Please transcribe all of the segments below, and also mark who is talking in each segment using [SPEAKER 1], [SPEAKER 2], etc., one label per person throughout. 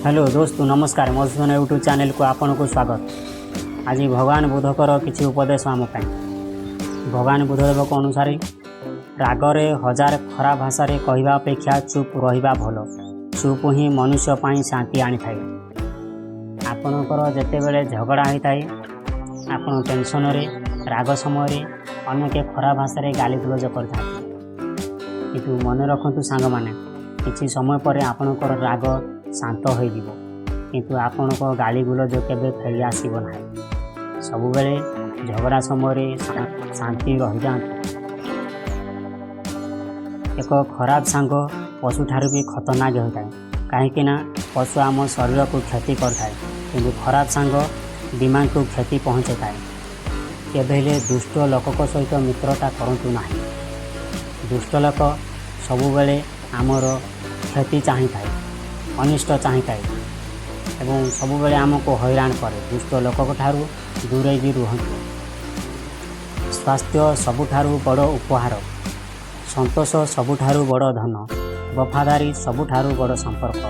[SPEAKER 1] Hello दोस्तों नमस्कार Madhusudan YouTube channel को आपन को स्वागत। आज भगवान बुद्धकर किसी उपदेश आम भगवान बुद्धदेव अनुसार रागरे हजार खराब भाषा कहवा अपेक्षा चुप रहा भल। चुप ही मनुष्य पाई शांति आनी था। आपणकर जितेबले झगड़ा होता है आपण टेंशन रे राग समय अनेक खराब भाषा गाली गुलज करता किंतु मन रखु सांग मैंने किसी समय पर आपणकर राग शांत हो किंतु आपण को गाली गुलज केबे फेरी आसब ना। सब बेले झगड़ा समय शांति रही जाते। एक खराब सांग पशु ठारू भी खतरनाक होता है कहीं पशु आम शरीर को क्षति करता किंतु खराब सांग दिमाग को क्षति पहुँचे था। केबे दुष्ट लोक सहित मित्रता करंतु ना। दुष्ट लोक सबुबले आमर क्षति चाही था अनिष्ट चाही था एवं सबुबले आमको हैरान करे। दुष्ट लोक ठारू दूरे भी रुहतु। स्वास्थ्य सबुठारू बड़ उपहार, संतोष सबुठारू बड़ धन, वफादारी सबुठारू बड़ संपर्क।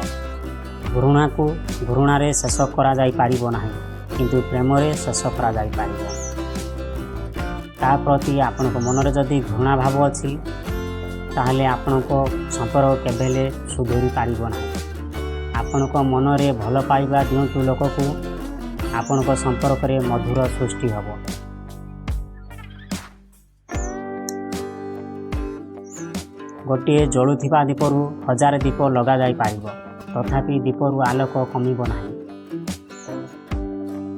[SPEAKER 1] घृणा को घृणारे शेष करा जाई पारिबो नाही किंतु प्रेम रे शेष करा जाई पारिबो। ता प्रति आपन को मन रे जदि घृणा भाव अछि ताहले आपन को संपर्क केबेले सुधरी पारिबो नाही। आपण को मन रे भल पाइबा दिंतु लोक को आपण को संपर्क रे मधुर सृष्टि हब। गोटे जलुथिबा दीपरु हजार दीप लगा जाई पारिबो तथापि दीपरु आलोक कमिबो नाही।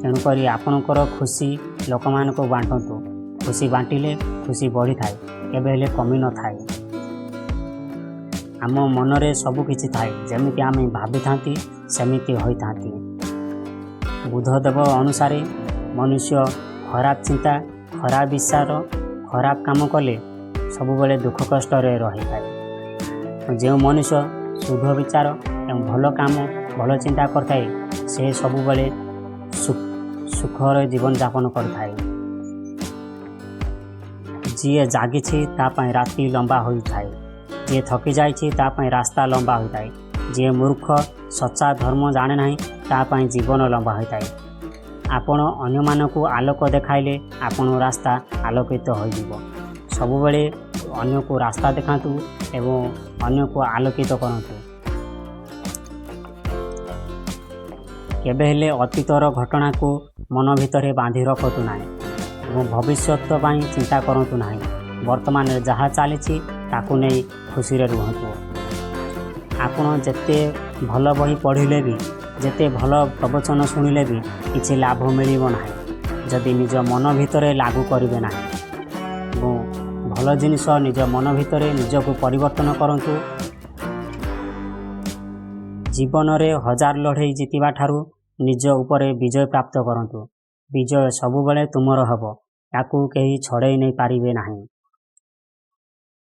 [SPEAKER 1] तेणुकरी आपणकर खुशी लोक मान को बांटतु। खुशी बांटिले खुशी बढ़ी थाए केबे कमी न थाए। आम मनरे सबु किछि थाए जेमिति आम भावी थांती सेमिति होई थांती। बुद्धदेव अनुसार मनुष्य खराब चिंता खराब विचार खराब काम कले सबुबले दुख कष्ट रे रही थाए। जो मनुष्य शुभ विचार एवं भल काम भल चिंता करथाए से सबुबले सुखर जीवन यापन करथाए। जी जागिछि तापाई राति लंबा होई थाए। जे थकी जाइछि तापाई रास्ता लंबा होता है। जे मूर्ख सच्चा धर्म जाने नहीं तापाई जीवन लंबा होता है। आपण अन्य मानकु आलोक देखाइले आपण रास्ता आलोकित हो जीवो। सबुबले अन्य को रास्ता देखातु एवं अन्य को आलोकित करंतु। केबे हेले अतीतर घटना को मन भितरे बांधि रखतु नाही एवं भविष्यत पाई चिंता करंतु नाही। वर्तमान जहाँ चली ताकू नहीं खुशी रे रुहतु। आपण जेते भल बही पढ़िले भी जेते भल प्रवचन शुणिले भी किसी लाभ मिलिबो नाही जदि निज मन भितरे लागू करिवे नाही। भल जिनिस निज मन भितरे निजको परिवर्तन करंतु। जीवन रे हजार लड़ाई जीतिबा ठारू निज उपरे विजय प्राप्त करंतु। विजय सबुबले तुमर हबो ताकू केही छड़े नहीं पारिबे नाही।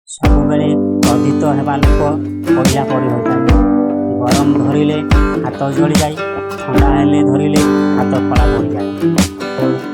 [SPEAKER 1] सबुबले क्रोधित हेबा लोक पड़िया पड़ी होता है। गरम धरिले हाथ जली जाए, ठंडा हेले धरिले हाथ कला पड़ जाए।